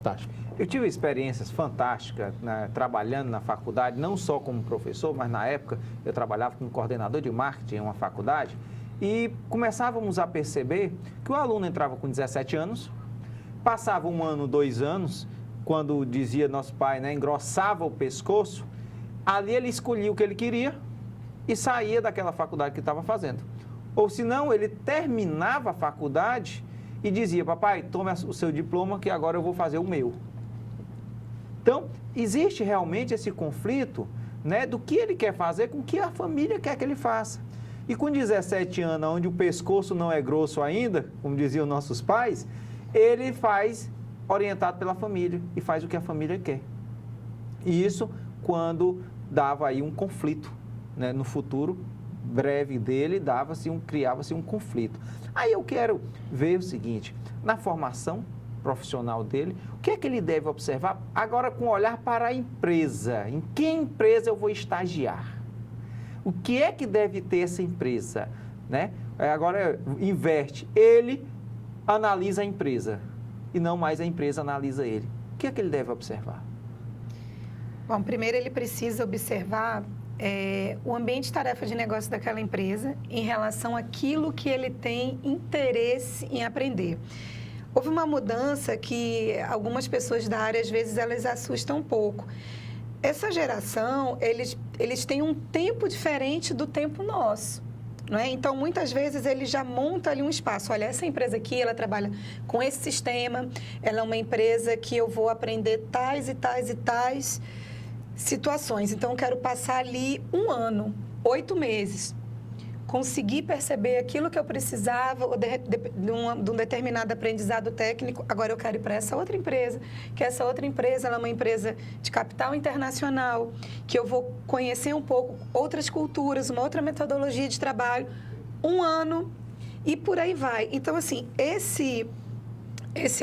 Fantástico. Eu tive experiências fantásticas, né, trabalhando na faculdade, não só como professor, mas na época eu trabalhava como coordenador de marketing em uma faculdade e começávamos a perceber que o aluno entrava com 17 anos, passava 1 ano, 2 anos, quando dizia nosso pai, né, engrossava o pescoço, ali ele escolhia o que ele queria e saía daquela faculdade que estava fazendo. Ou senão, ele terminava a faculdade e dizia, papai, tome o seu diploma que agora eu vou fazer o meu. Então, existe realmente esse conflito, né, do que ele quer fazer com o que a família quer que ele faça. E com 17 anos, onde o pescoço não é grosso ainda, como diziam nossos pais, ele faz orientado pela família e faz o que a família quer. E isso quando dava aí um conflito, né, no futuro breve dele, criava-se um conflito. Aí eu quero ver o seguinte, na formação profissional dele, o que é que ele deve observar agora com olhar para a empresa? Em que empresa eu vou estagiar? O que é que deve ter essa empresa? Né? Agora inverte, ele analisa a empresa e não mais a empresa analisa ele. O que é que ele deve observar? Bom, primeiro ele precisa observar o ambiente de tarefa de negócio daquela empresa em relação àquilo que ele tem interesse em aprender. Houve uma mudança que algumas pessoas da área, às vezes, elas assustam um pouco. Essa geração, eles têm um tempo diferente do tempo nosso. Não é? Então, muitas vezes, ele já monta ali um espaço. Olha, essa empresa aqui, ela trabalha com esse sistema, ela é uma empresa que eu vou aprender tais e tais e tais situações. Então, eu quero passar ali 1 ano, 8 meses, conseguir perceber aquilo que eu precisava de um determinado aprendizado técnico. Agora, eu quero ir para essa outra empresa, que essa outra empresa ela é uma empresa de capital internacional, que eu vou conhecer um pouco outras culturas, uma outra metodologia de trabalho, 1 ano e por aí vai. Então, assim, esse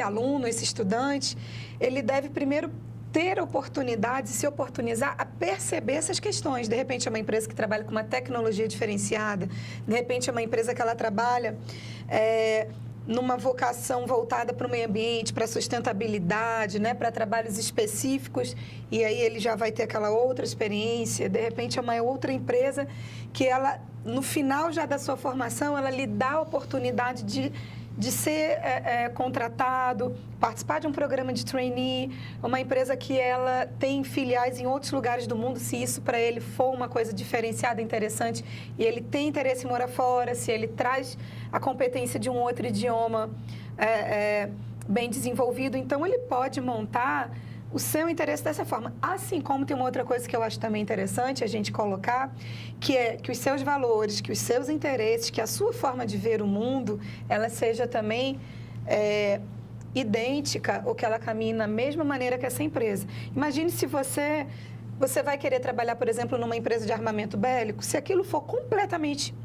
aluno, esse estudante, ele deve primeiro ter oportunidade, se oportunizar a perceber essas questões. De repente, é uma empresa que trabalha com uma tecnologia diferenciada, de repente, é uma empresa que ela trabalha numa vocação voltada para o meio ambiente, para a sustentabilidade, né, para trabalhos específicos, e aí ele já vai ter aquela outra experiência. De repente, é uma outra empresa que ela, no final já da sua formação, ela lhe dá a oportunidade de ser contratado, participar de um programa de trainee, uma empresa que ela tem filiais em outros lugares do mundo, se isso para ele for uma coisa diferenciada, interessante, e ele tem interesse em morar fora, se ele traz a competência de um outro idioma bem desenvolvido, então ele pode montar o seu interesse dessa forma. Assim como tem uma outra coisa que eu acho também interessante a gente colocar, que é que os seus valores, que os seus interesses, que a sua forma de ver o mundo, ela seja também idêntica ou que ela caminhe na mesma maneira que essa empresa. Imagine se você vai querer trabalhar, por exemplo, numa empresa de armamento bélico, se aquilo for completamente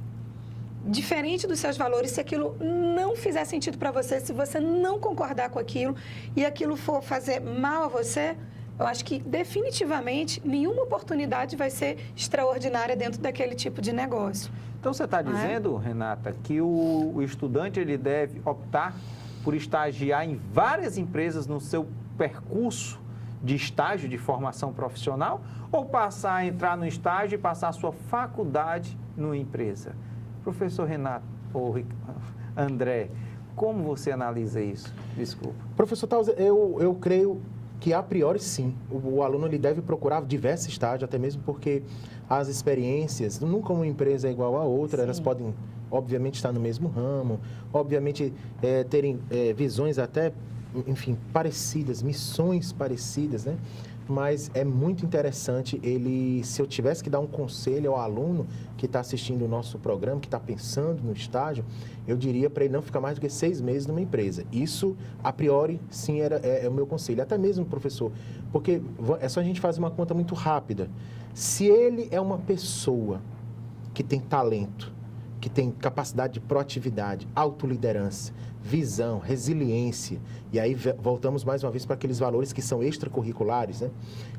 diferente dos seus valores, se aquilo não fizer sentido para você, se você não concordar com aquilo e aquilo for fazer mal a você, eu acho que definitivamente nenhuma oportunidade vai ser extraordinária dentro daquele tipo de negócio. Então, você está dizendo, Renata, que o estudante ele deve optar por estagiar em várias empresas no seu percurso de estágio de formação profissional ou passar a entrar no estágio e passar a sua faculdade numa empresa? Professor Renato ou André, como você analisa isso? Desculpa. Professor Taus, eu creio que, a priori, sim. O aluno ele deve procurar diversos estágios, até mesmo porque as experiências, nunca uma empresa é igual a outra, sim. Elas podem, obviamente, estar no mesmo ramo, obviamente, terem visões até, enfim, parecidas, missões parecidas, né? Mas é muito interessante se eu tivesse que dar um conselho ao aluno que está assistindo o nosso programa, que está pensando no estágio, eu diria para ele não ficar mais do que 6 meses numa empresa. Isso, a priori, sim, é o meu conselho. Até mesmo, professor, porque é só a gente fazer uma conta muito rápida. Se ele é uma pessoa que tem talento, que tem capacidade de proatividade, autoliderança, visão, resiliência, e aí voltamos mais uma vez para aqueles valores que são extracurriculares, né?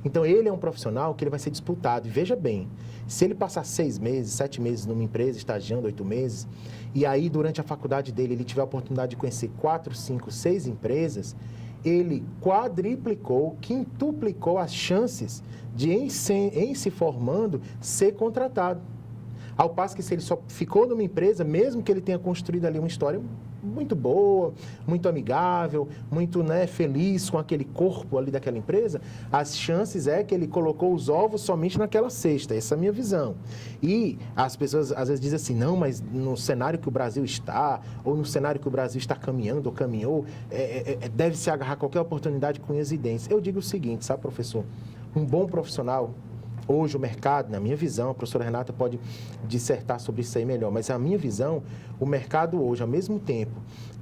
Então, ele é um profissional que ele vai ser disputado, e veja bem, se ele passar 6 meses, 7 meses numa empresa, estagiando 8 meses, e aí, durante a faculdade dele, ele tiver a oportunidade de conhecer 4, 5, 6 empresas, ele quadriplicou, quintuplicou as chances de, em se formando, ser contratado. Ao passo que se ele só ficou numa empresa, mesmo que ele tenha construído ali uma história muito boa, muito amigável, muito, né, feliz com aquele corpo ali daquela empresa, as chances é que ele colocou os ovos somente naquela cesta. Essa é a minha visão. E as pessoas às vezes dizem assim, não, mas no cenário que o Brasil está, ou no cenário que o Brasil está caminhando ou caminhou, deve se agarrar qualquer oportunidade com unhas e dentes. Eu digo o seguinte, sabe, professor? Um bom profissional, hoje o mercado, na minha visão, a professora Renata pode dissertar sobre isso aí melhor, mas a minha visão, o mercado hoje, ao mesmo tempo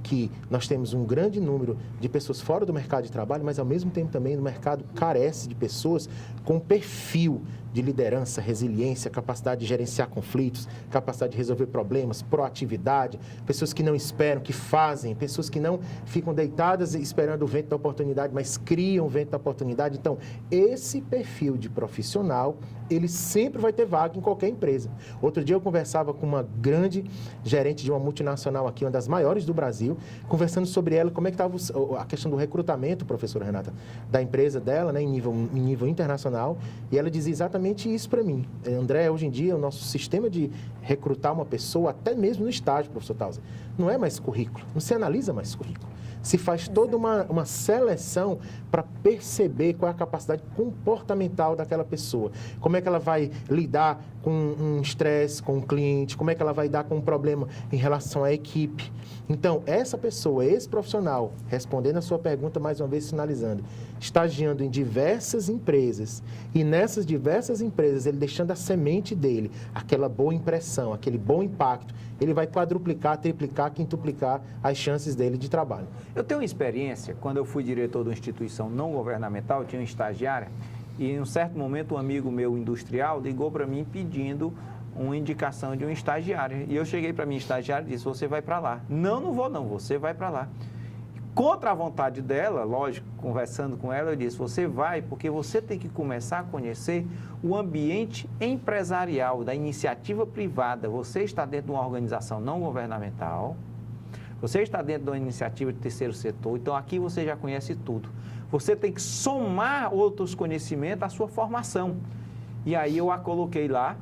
que nós temos um grande número de pessoas fora do mercado de trabalho, mas ao mesmo tempo também o mercado carece de pessoas com perfil de liderança, resiliência, capacidade de gerenciar conflitos, capacidade de resolver problemas, proatividade, pessoas que não esperam, que fazem, pessoas que não ficam deitadas esperando o vento da oportunidade, mas criam o vento da oportunidade. Então, esse perfil de profissional, ele sempre vai ter vaga em qualquer empresa. Outro dia eu conversava com uma grande gerente de uma multinacional aqui, uma das maiores do Brasil, conversando sobre ela, como é que estava a questão do recrutamento, professora Renata, da empresa dela, né, em nível internacional, e ela dizia exatamente isso para mim. André, hoje em dia, o nosso sistema de recrutar uma pessoa, até mesmo no estágio, professor Tauser, não é mais currículo, não se analisa mais currículo. Se faz toda uma seleção para perceber qual é a capacidade comportamental daquela pessoa. Como é que ela vai lidar com um estresse com um cliente, como é que ela vai lidar com um problema em relação à equipe. Então, essa pessoa, esse profissional, respondendo a sua pergunta, mais uma vez sinalizando, estagiando em diversas empresas, e nessas diversas empresas, ele deixando a semente dele, aquela boa impressão, aquele bom impacto, ele vai quadruplicar, triplicar, quintuplicar as chances dele de trabalho. Eu tenho uma experiência, quando eu fui diretor de uma instituição não governamental, eu tinha uma estagiária, e em um certo momento um amigo meu industrial ligou para mim pedindo uma indicação de um estagiário. E eu cheguei para minha estagiária e disse, você vai para lá. Não vou não, você vai para lá. Contra a vontade dela, lógico, conversando com ela, eu disse, você vai porque você tem que começar a conhecer o ambiente empresarial, da iniciativa privada. Você está dentro de uma organização não governamental, você está dentro de uma iniciativa de terceiro setor, então aqui você já conhece tudo. Você tem que somar outros conhecimentos à sua formação. E aí eu a coloquei lá,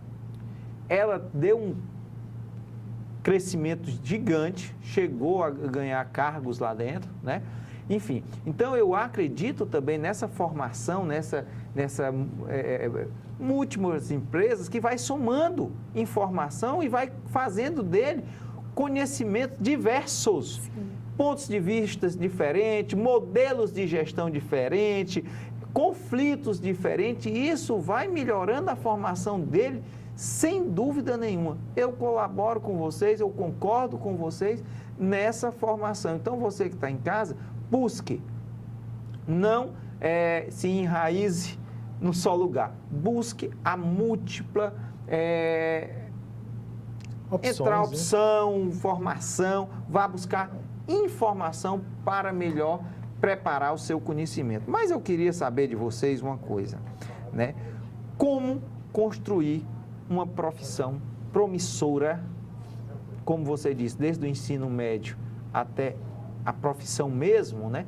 ela deu um crescimento gigante, chegou a ganhar cargos lá dentro, né? Enfim, então eu acredito também nessa formação, nessa múltiplas empresas que vai somando informação e vai fazendo dele conhecimentos diversos, sim, pontos de vista diferentes, modelos de gestão diferentes, conflitos diferentes, e isso vai melhorando a formação dele, sem dúvida nenhuma. Eu colaboro com vocês, eu concordo com vocês nessa formação. Então, você que está em casa, busque, não se enraize num só lugar. Busque a múltipla opção, formação, vá buscar informação para melhor preparar o seu conhecimento. Mas eu queria saber de vocês uma coisa, né? Como construir uma profissão promissora, como você disse, desde o ensino médio até a profissão mesmo, né?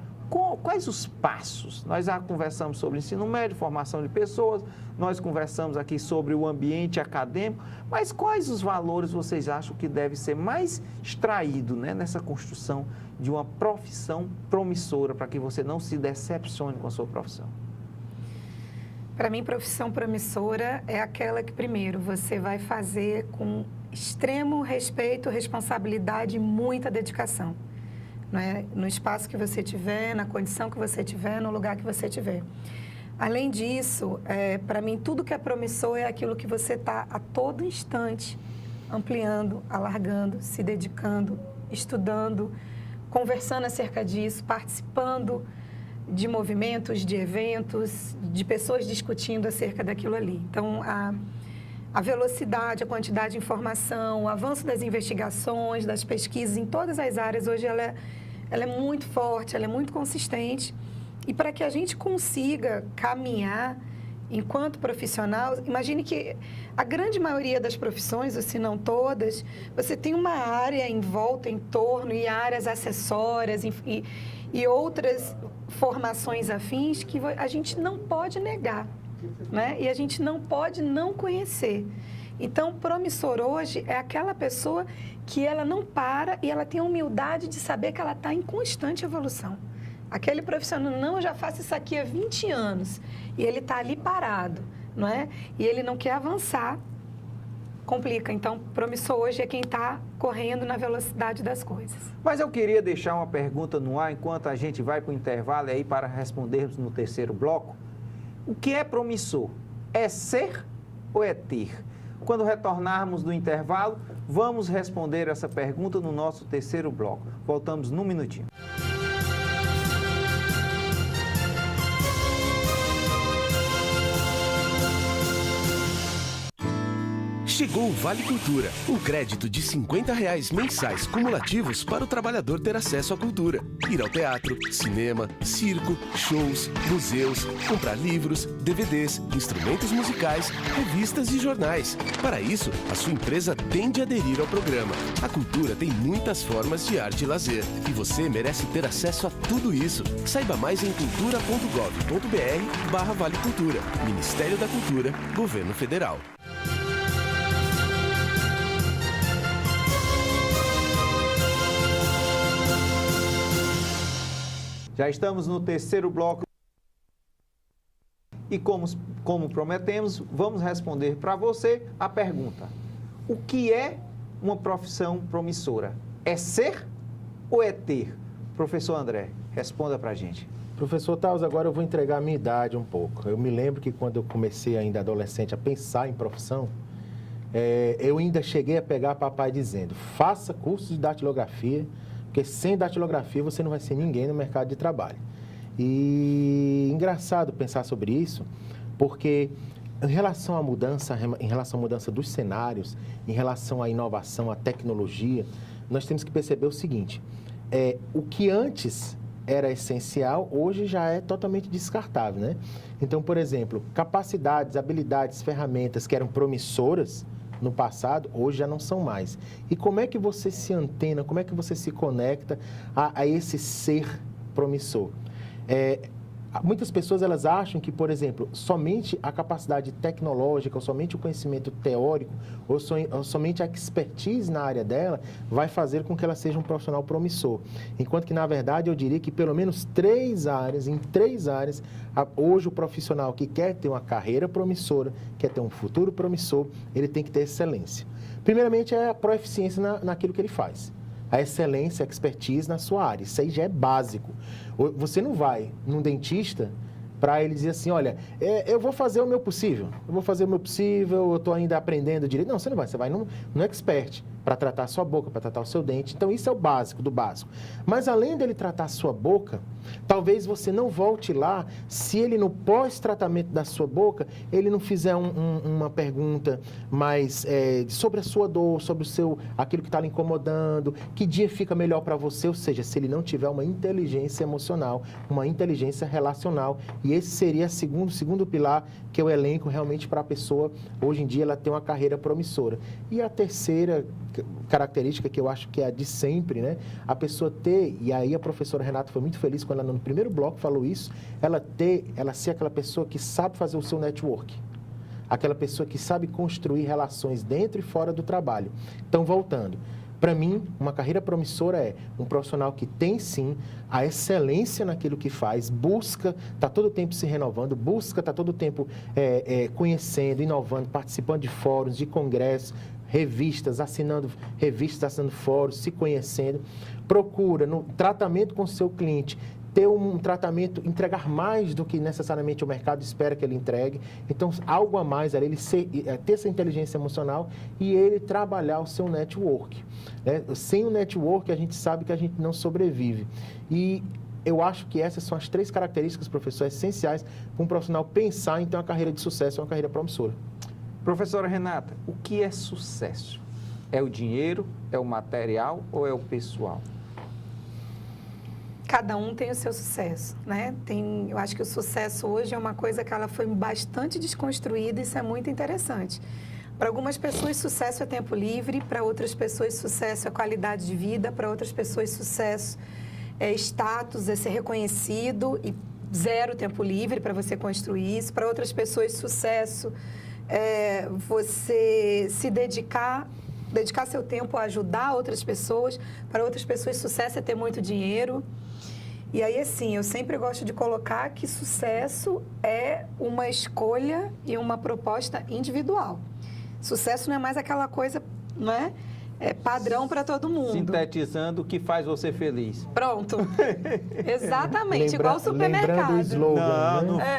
Quais os passos? Nós já conversamos sobre ensino médio, formação de pessoas, nós conversamos aqui sobre o ambiente acadêmico, mas quais os valores vocês acham que deve ser mais extraído, né, nessa construção de uma profissão promissora, para que você não se decepcione com a sua profissão? Para mim, profissão promissora é aquela que, primeiro, você vai fazer com extremo respeito, responsabilidade e muita dedicação. Né? No espaço que você tiver, na condição que você tiver, no lugar que você tiver. Além disso, para mim, tudo que é promissor é aquilo que você está a todo instante ampliando, alargando, se dedicando, estudando, conversando acerca disso, participando de movimentos, de eventos, de pessoas discutindo acerca daquilo ali. Então, a velocidade, a quantidade de informação, o avanço das investigações, das pesquisas em todas as áreas, hoje ela é muito forte, ela é muito consistente. E para que a gente consiga caminhar enquanto profissional, imagine que a grande maioria das profissões, ou se não todas, você tem uma área em volta, em torno, e áreas acessórias e outras formações afins que a gente não pode negar, né? E a gente não pode não conhecer. Então, promissor hoje é aquela pessoa que ela não para e ela tem a humildade de saber que ela está em constante evolução. Aquele profissional, não, eu já faço isso aqui há 20 anos e ele está ali parado, não é? E ele não quer avançar, complica. Então, promissor hoje é quem está correndo na velocidade das coisas. Mas eu queria deixar uma pergunta no ar enquanto a gente vai para o intervalo aí para respondermos no terceiro bloco. O que é promissor? É ser ou é ter? Quando retornarmos do intervalo, vamos responder essa pergunta no nosso terceiro bloco. Voltamos num minutinho. Chegou o Vale Cultura, um crédito de R$50 mensais cumulativos para o trabalhador ter acesso à cultura. Ir ao teatro, cinema, circo, shows, museus, comprar livros, DVDs, instrumentos musicais, revistas e jornais. Para isso, a sua empresa tem de aderir ao programa. A cultura tem muitas formas de arte e lazer, e você merece ter acesso a tudo isso. Saiba mais em cultura.gov.br/Vale Cultura. Ministério da Cultura, Governo Federal. Já estamos no terceiro bloco e como prometemos, vamos responder para você a pergunta: o que é uma profissão promissora? É ser ou é ter? Professor André, responda para a gente. Professor Taus, agora eu vou entregar a minha idade um pouco. Eu me lembro que quando eu comecei ainda adolescente a pensar em profissão, eu ainda cheguei a pegar papai dizendo: faça curso de datilografia, porque sem datilografia você não vai ser ninguém no mercado de trabalho. E engraçado pensar sobre isso, porque em relação à mudança dos cenários, em relação à inovação, à tecnologia, nós temos que perceber o seguinte: o que antes era essencial, hoje já é totalmente descartável, né? Então, por exemplo, capacidades, habilidades, ferramentas que eram promissoras no passado, hoje já não são mais. E como é que você se antena, como é que você se conecta a esse ser promissor? Muitas pessoas elas acham que, por exemplo, somente a capacidade tecnológica, ou somente o conhecimento teórico, ou somente a expertise na área dela vai fazer com que ela seja um profissional promissor. Enquanto que, na verdade, eu diria que pelo menos em três áreas, hoje o profissional que quer ter uma carreira promissora, quer ter um futuro promissor, ele tem que ter excelência. Primeiramente, é a proeficiência naquilo que ele faz. A excelência, a expertise na sua área. Isso aí já é básico. Você não vai num dentista para ele dizer assim: olha, eu vou fazer o meu possível, eu estou ainda aprendendo direito. Não, você não vai, você vai no expert para tratar a sua boca, para tratar o seu dente. Então, isso é o básico do básico. Mas, além dele tratar a sua boca, talvez você não volte lá se ele, no pós-tratamento da sua boca, ele não fizer uma pergunta mais sobre a sua dor, sobre aquilo que está lhe incomodando, que dia fica melhor para você, ou seja, se ele não tiver uma inteligência emocional, uma inteligência relacional. E esse seria o segundo pilar que eu elenco realmente para a pessoa, hoje em dia, ela tem uma carreira promissora. E a terceira característica, que eu acho que é a de sempre, né? A pessoa ter, e aí a professora Renata foi muito feliz quando ela no primeiro bloco falou isso, ela ser aquela pessoa que sabe fazer o seu network, aquela pessoa que sabe construir relações dentro e fora do trabalho. Então, voltando, para mim, uma carreira promissora é um profissional que tem, sim, a excelência naquilo que faz, busca, está todo o tempo se renovando, está todo o tempo conhecendo, inovando, participando de fóruns, de congressos, revistas, assinando fóruns, se conhecendo, procura, no tratamento com o seu cliente, ter um tratamento, entregar mais do que necessariamente o mercado espera que ele entregue. Então, algo a mais ali, ele ter essa inteligência emocional e ele trabalhar o seu network, né? Sem o network, a gente sabe que a gente não sobrevive. E eu acho que essas são as três características, professor, essenciais para um profissional pensar em ter uma carreira de sucesso, uma carreira promissora. Professora Renata, o que é sucesso? É o dinheiro, é o material ou é o pessoal? Cada um tem o seu sucesso, né? Eu acho que o sucesso hoje é uma coisa que ela foi bastante desconstruída, e isso é muito interessante. Para algumas pessoas, sucesso é tempo livre, para outras pessoas, sucesso é qualidade de vida, para outras pessoas, sucesso status, é ser reconhecido e zero tempo livre para você construir isso. Para outras pessoas, sucesso é você se dedicar seu tempo a ajudar outras pessoas. Para outras pessoas, sucesso é ter muito dinheiro. E aí, assim, eu sempre gosto de colocar que sucesso é uma escolha e uma proposta individual. Sucesso não é mais aquela coisa, não é? É padrão para todo mundo. Sintetizando o que faz você feliz. Pronto. Exatamente, igual o supermercado. Lembrando o slogan, Não, né?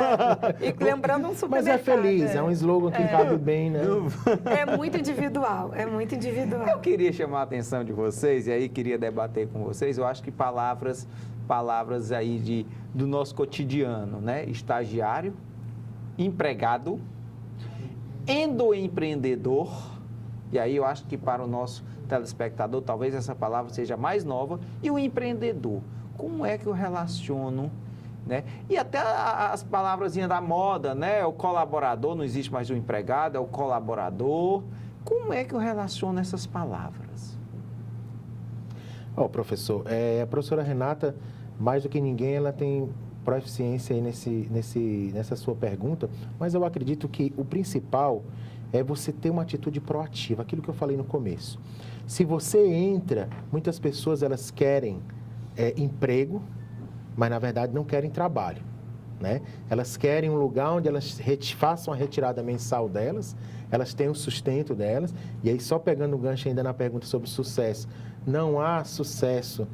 E lembrando um supermercado. Mas é feliz, é um slogan que cabe bem, né? É muito individual, é muito individual. Eu queria chamar a atenção de vocês, e aí queria debater com vocês, eu acho que palavras aí do nosso cotidiano, né? Estagiário, empregado, endoempreendedor, e aí eu acho que para o nosso telespectador, talvez essa palavra seja mais nova, e o empreendedor. Como é que eu relaciono, né? E até as palavrazinhas da moda, né? O colaborador, não existe mais o empregado, é o colaborador. Como é que eu relaciono essas palavras? Ó, professor, a professora Renata, mais do que ninguém, ela tem proficiência aí nessa sua pergunta, mas eu acredito que o principal é você ter uma atitude proativa, aquilo que eu falei no começo. Se você entra, muitas pessoas elas querem emprego, mas na verdade não querem trabalho, né? Elas querem um lugar onde elas façam a retirada mensal delas, elas têm o sustento delas, e aí só pegando o gancho ainda na pergunta sobre sucesso, não há sucesso,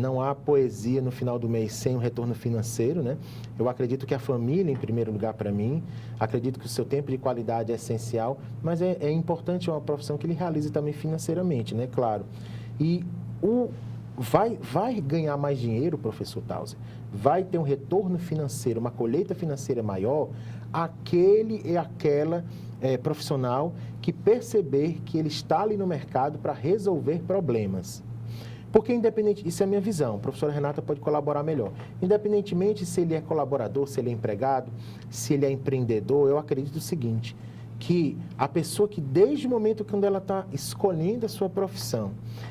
não há poesia no final do mês sem um retorno financeiro, né? Eu acredito que a família, em primeiro lugar, para mim, acredito que o seu tempo de qualidade é essencial, mas é importante uma profissão que ele realize também financeiramente, né? Claro. E vai ganhar mais dinheiro, professor Tauser, vai ter um retorno financeiro, uma colheita financeira maior, aquele e aquela profissional que perceber que ele está ali no mercado para resolver problemas. Porque independente, isso é a minha visão, a professora Renata pode colaborar melhor. Independentemente se ele é colaborador, se ele é empregado, se ele é empreendedor, eu acredito o seguinte, que a pessoa que desde o momento quando ela está escolhendo a sua profissão,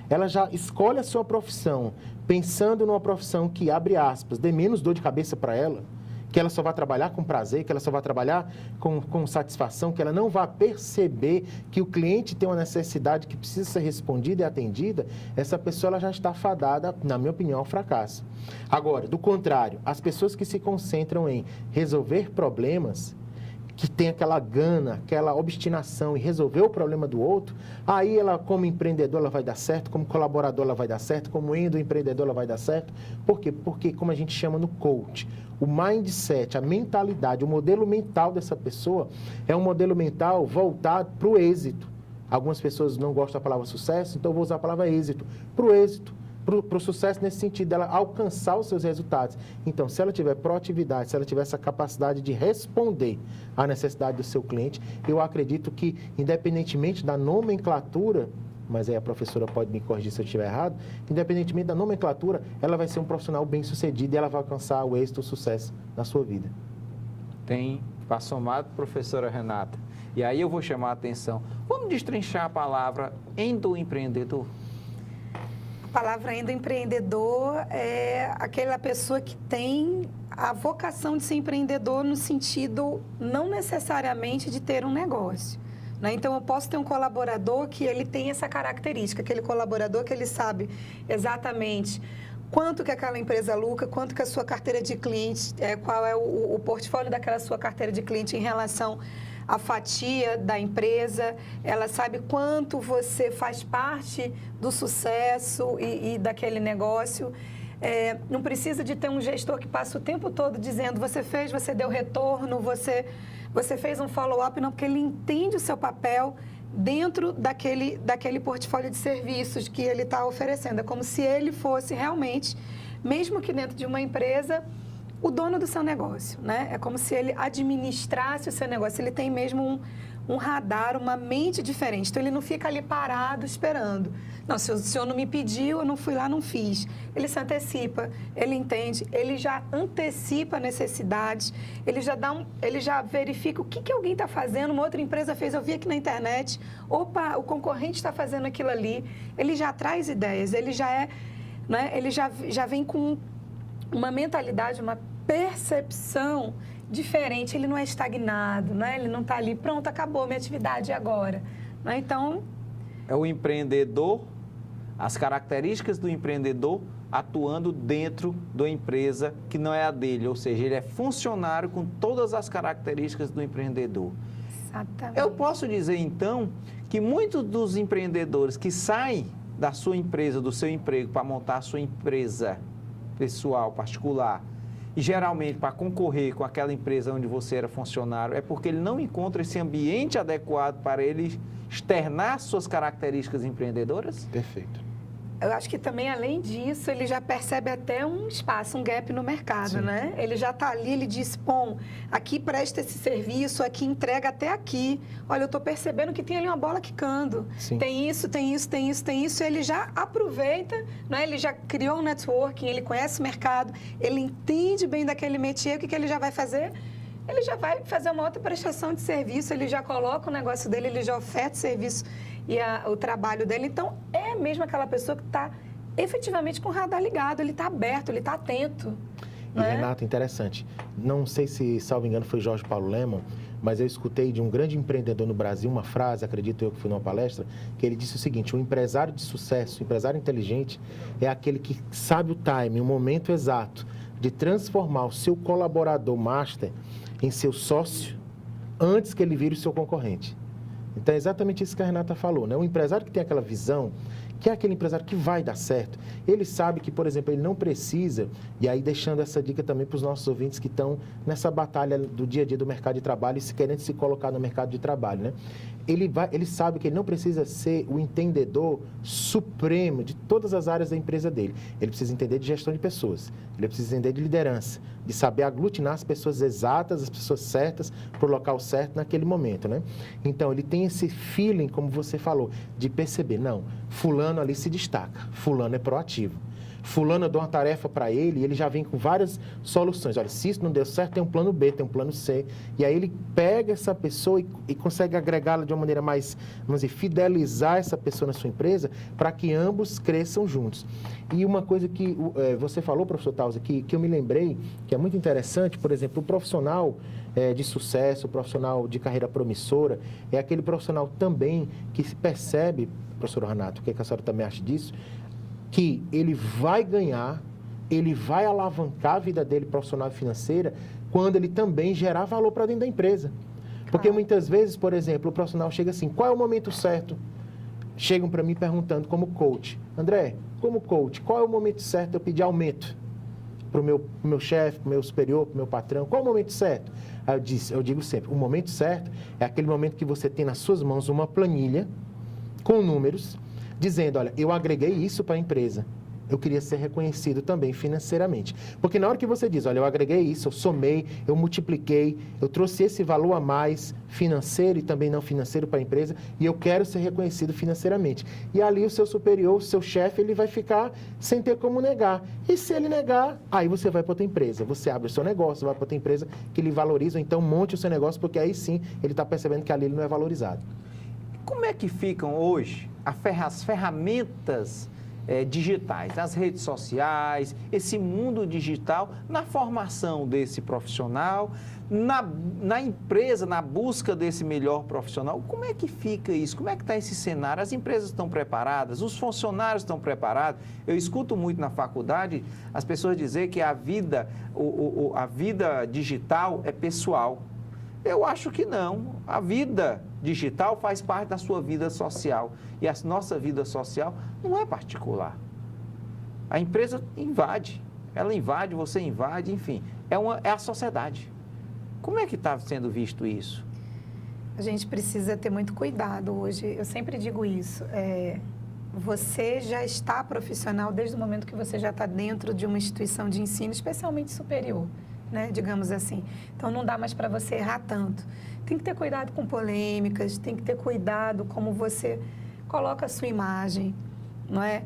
ela já escolhe a sua profissão pensando numa profissão que, abre aspas, dê menos dor de cabeça para ela, que ela só vai trabalhar com prazer, que ela só vai trabalhar com satisfação, que ela não vai perceber que o cliente tem uma necessidade que precisa ser respondida e atendida, essa pessoa ela já está fadada, na minha opinião, ao fracasso. Agora, do contrário, as pessoas que se concentram em resolver problemas, que tem aquela gana, aquela obstinação em resolver o problema do outro, aí ela, como empreendedor, ela vai dar certo, como colaborador, ela vai dar certo, como empreendedor, ela vai dar certo. Por quê? Porque, como a gente chama no coach, o mindset, a mentalidade, o modelo mental dessa pessoa é um modelo mental voltado para o êxito. Algumas pessoas não gostam da palavra sucesso, então eu vou usar a palavra êxito. Para o êxito. Para o sucesso nesse sentido, dela alcançar os seus resultados. Então, se ela tiver proatividade, se ela tiver essa capacidade de responder à necessidade do seu cliente, eu acredito que, independentemente da nomenclatura, mas aí a professora pode me corrigir se eu estiver errado, independentemente da nomenclatura, ela vai ser um profissional bem-sucedido e ela vai alcançar o êxito, o sucesso na sua vida. Tem passomado, professora Renata. E aí eu vou chamar a atenção. Vamos destrinchar a palavra endoempreendedor? A palavra endoempreendedor é aquela pessoa que tem a vocação de ser empreendedor no sentido não necessariamente de ter um negócio, né? Então, eu posso ter um colaborador que ele tem essa característica, aquele colaborador que ele sabe exatamente quanto que aquela empresa lucra, quanto que a sua carteira de clientes, qual é o portfólio daquela sua carteira de cliente em relação à fatia da empresa, ela sabe quanto você faz parte do sucesso e daquele negócio. Não precisa de ter um gestor que passa o tempo todo dizendo você fez, você deu retorno, você fez um follow-up, não, porque ele entende o seu papel dentro daquele portfólio de serviços que ele está oferecendo. É como se ele fosse realmente, mesmo que dentro de uma empresa, o dono do seu negócio, né? É como se ele administrasse o seu negócio. Ele tem mesmo um radar, uma mente diferente. Então, ele não fica ali parado esperando. Não, se o senhor não me pediu, eu não fui lá, não fiz. Ele se antecipa, ele entende, ele já antecipa necessidades, ele já verifica o que alguém está fazendo, uma outra empresa fez, eu vi aqui na internet, opa, o concorrente está fazendo aquilo ali. Ele já traz ideias, ele já é né? Ele já vem com uma mentalidade, uma percepção diferente. Ele não é estagnado, né? Ele não está ali, pronto, acabou minha atividade agora. Né? Então... É o empreendedor, as características do empreendedor atuando dentro da empresa que não é a dele, ou seja, ele é funcionário com todas as características do empreendedor. Exatamente. Eu posso dizer, então, que muitos dos empreendedores que saem da sua empresa, do seu emprego, para montar a sua empresa pessoal, particular, e geralmente para concorrer com aquela empresa onde você era funcionário, é porque ele não encontra esse ambiente adequado para ele externar suas características empreendedoras? Perfeito. Eu acho que também, além disso, ele já percebe até um espaço, um gap no mercado, Sim. né? Ele já está ali, ele diz, bom, aqui presta esse serviço, aqui entrega até aqui. Olha, eu estou percebendo que tem ali uma bola quicando. Sim. Tem isso, tem isso, tem isso, tem isso. Ele já aproveita, né? Ele já criou um networking, ele conhece o mercado, ele entende bem daquele métier. O que ele já vai fazer? Ele já vai fazer uma outra prestação de serviço, ele já coloca o negócio dele, ele já oferta o serviço e o trabalho dele. Então, é mesmo aquela pessoa que está efetivamente com o radar ligado, ele está aberto, ele está atento. E, né? Renata, interessante. Não sei se, salvo engano, foi Jorge Paulo Lemann, mas eu escutei de um grande empreendedor no Brasil uma frase, acredito eu que fui numa palestra, que ele disse o seguinte: o empresário de sucesso, o empresário inteligente é aquele que sabe o time, o momento exato de transformar o seu colaborador master em seu sócio antes que ele vire o seu concorrente. Então, é exatamente isso que a Renata falou, né? O empresário que tem aquela visão, que é aquele empresário que vai dar certo, ele sabe que, por exemplo, ele não precisa, e aí deixando essa dica também para os nossos ouvintes que estão nessa batalha do dia a dia do mercado de trabalho e querendo se colocar no mercado de trabalho, né? Ele sabe que ele não precisa ser o entendedor supremo de todas as áreas da empresa dele. Ele precisa entender de gestão de pessoas, ele precisa entender de liderança, de saber aglutinar as pessoas exatas, as pessoas certas, para o local certo naquele momento, né? Então, ele tem esse feeling, como você falou, de perceber, não, fulano ali se destaca, fulano é proativo. Fulano, eu dou uma tarefa para ele e ele já vem com várias soluções. Olha, se isso não deu certo, tem um plano B, tem um plano C. E aí ele pega essa pessoa e consegue agregá-la de uma maneira mais, vamos dizer, fidelizar essa pessoa na sua empresa para que ambos cresçam juntos. E uma coisa que você falou, professor Tausa, que eu me lembrei, que é muito interessante, por exemplo, o profissional de sucesso, o profissional de carreira promissora, é aquele profissional também que se percebe, professor Renato, o que a senhora também acha disso? Que ele vai ganhar, ele vai alavancar a vida dele profissional e financeira quando ele também gerar valor para dentro da empresa. Porque muitas vezes, por exemplo, o profissional chega assim, qual é o momento certo? Chegam para mim perguntando como coach, André, como coach, qual é o momento certo de eu pedir aumento para o meu chefe, para o meu superior, para o meu patrão? Qual é o momento certo? Aí eu digo sempre, o momento certo é aquele momento que você tem nas suas mãos uma planilha com números, dizendo, olha, eu agreguei isso para a empresa, eu queria ser reconhecido também financeiramente. Porque na hora que você diz, olha, eu agreguei isso, eu somei, eu multipliquei, eu trouxe esse valor a mais financeiro e também não financeiro para a empresa e eu quero ser reconhecido financeiramente. E ali o seu superior, o seu chefe, ele vai ficar sem ter como negar. E se ele negar, aí você vai para outra empresa, você abre o seu negócio, vai para outra empresa que lhe valoriza, então monte o seu negócio, porque aí sim ele está percebendo que ali ele não é valorizado. Como é que ficam hoje as ferramentas digitais, as redes sociais, esse mundo digital na formação desse profissional, na empresa, na busca desse melhor profissional? Como é que fica isso? Como é que está esse cenário? As empresas estão preparadas? Os funcionários estão preparados? Eu escuto muito na faculdade as pessoas dizer que a vida digital é pessoal. Eu acho que não. A vida digital faz parte da sua vida social. E a nossa vida social não é particular. A empresa invade. Ela invade, você invade, enfim. É a sociedade. Como é que está sendo visto isso? A gente precisa ter muito cuidado hoje. Eu sempre digo isso. Você já está profissional desde o momento que você já está dentro de uma instituição de ensino, especialmente superior. Né, digamos assim. Então, não dá mais para você errar tanto. Tem que ter cuidado com polêmicas, tem que ter cuidado como você coloca a sua imagem, não é?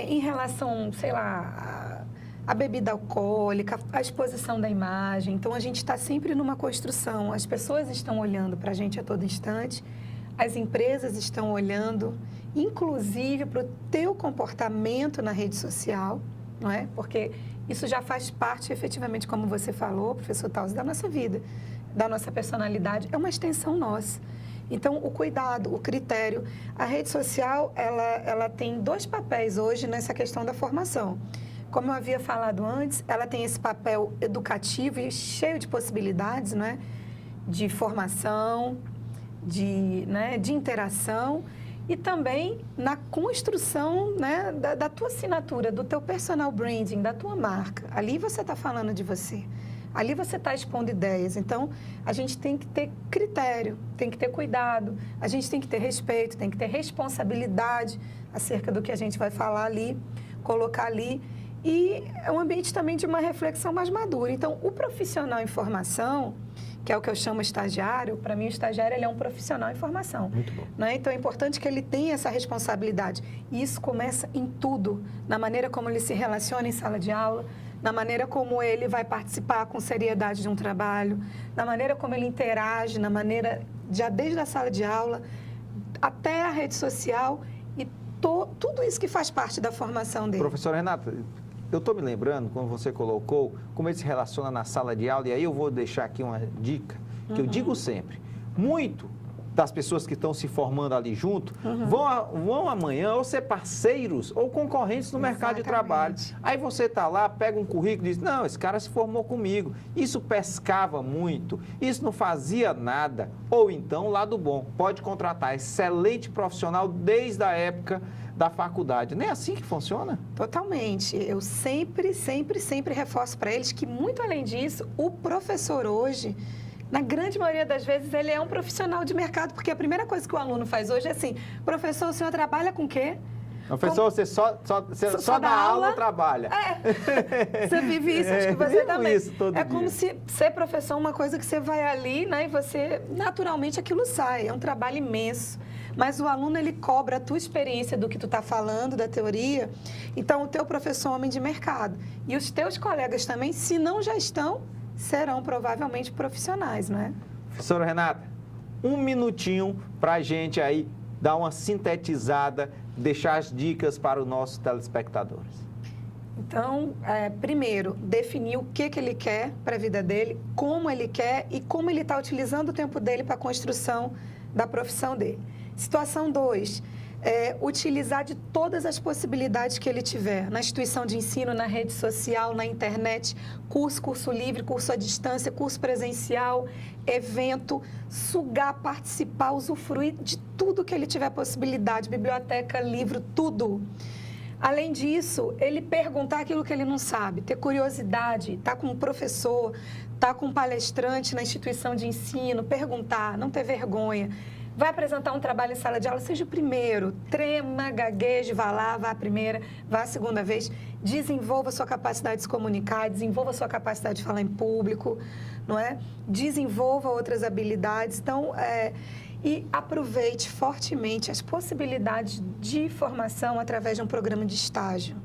Em relação, sei lá, a bebida alcoólica, a exposição da imagem. Então, a gente está sempre numa construção. As pessoas estão olhando para a gente a todo instante. as empresas estão olhando, inclusive para o teu comportamento na rede social, não é? Porque isso já faz parte, efetivamente, como você falou, professor Taus, da nossa vida, da nossa personalidade, é uma extensão nossa. Então, o cuidado, o critério. A rede social, ela tem 2 papéis hoje nessa questão da formação. Como eu havia falado antes, ela tem esse papel educativo e cheio de possibilidades, não é? De formação, de interação e também na construção, né, da tua assinatura, do teu personal branding, da tua marca. Ali você está falando de você. Ali você está expondo ideias. Então, a gente tem que ter critério, tem que ter cuidado, a gente tem que ter respeito, tem que ter responsabilidade acerca do que a gente vai falar ali, colocar ali. E é um ambiente também de uma reflexão mais madura. Então, o profissional em formação, que é o que eu chamo estagiário, para mim o estagiário ele é um profissional em formação. Muito bom. Né? Então, é importante que ele tenha essa responsabilidade. E isso começa em tudo, na maneira como ele se relaciona em sala de aula, na maneira como ele vai participar com seriedade de um trabalho, na maneira como ele interage, na maneira, já desde a sala de aula até a rede social e tudo isso que faz parte da formação dele. Professora Renata, eu estou me lembrando, quando você colocou, como ele se relaciona na sala de aula, e aí eu vou deixar aqui uma dica, que eu digo sempre, muito das pessoas que estão se formando ali junto, vão amanhã ou ser parceiros ou concorrentes no mercado de trabalho. Aí você está lá, pega um currículo e diz, não, esse cara se formou comigo. Isso pescava muito, isso não fazia nada. Ou então, lado bom, pode contratar excelente profissional desde a época da faculdade. Não é assim que funciona? Totalmente. Eu sempre reforço para eles que, muito além disso, o professor hoje, na grande maioria das vezes, ele é um profissional de mercado, porque a primeira coisa que o aluno faz hoje é assim, professor, o senhor trabalha com o quê? Professor, você só dá aula ou trabalha? É. Você vive isso, acho que você também. Isso todo dia. Como se ser professor é uma coisa que você vai ali, né, e você, naturalmente, aquilo sai. É um trabalho imenso. Mas o aluno, ele cobra a tua experiência do que tu está falando, da teoria. Então, o teu professor é um homem de mercado. E os teus colegas também, se não já estão, serão provavelmente profissionais, não é? Professora Renata, um minutinho para a gente aí dar uma sintetizada, deixar as dicas para os nossos telespectadores. Então, primeiro, definir o que ele quer para a vida dele, como ele quer e como ele está utilizando o tempo dele para a construção da profissão dele. Situação 2, utilizar de todas as possibilidades que ele tiver, na instituição de ensino, na rede social, na internet, curso livre, curso à distância, curso presencial, evento, sugar, participar, usufruir de tudo que ele tiver possibilidade, biblioteca, livro, tudo. Além disso, ele perguntar aquilo que ele não sabe, ter curiosidade, estar com um professor, estar com um palestrante na instituição de ensino, perguntar, não ter vergonha. Vai apresentar um trabalho em sala de aula, seja o primeiro, trema, gagueje, vá lá, vá a primeira, vá a segunda vez, desenvolva sua capacidade de se comunicar, desenvolva sua capacidade de falar em público, não é? Desenvolva outras habilidades, então, e aproveite fortemente as possibilidades de formação através de um programa de estágio.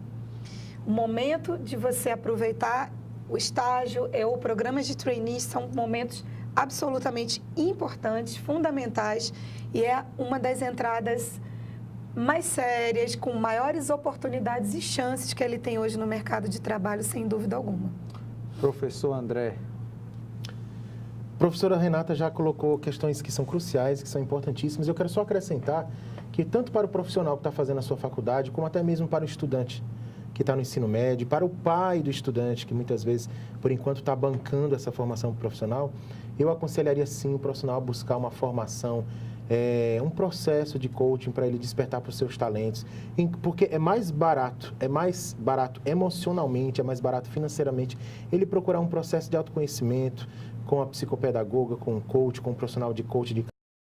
O momento de você aproveitar o estágio ou programas de trainee são momentos absolutamente importantes, fundamentais, e é uma das entradas mais sérias, com maiores oportunidades e chances que ele tem hoje no mercado de trabalho, sem dúvida alguma. Professor André. Professora Renata já colocou questões que são cruciais, que são importantíssimas. Eu quero só acrescentar que tanto para o profissional que está fazendo a sua faculdade, como até mesmo para o estudante que está no ensino médio, para o pai do estudante, que muitas vezes, por enquanto, está bancando essa formação profissional, eu aconselharia sim o profissional a buscar uma formação, um processo de coaching para ele despertar para os seus talentos, porque é mais barato emocionalmente, é mais barato financeiramente, ele procurar um processo de autoconhecimento com a psicopedagoga, com o coach, com o profissional de coach de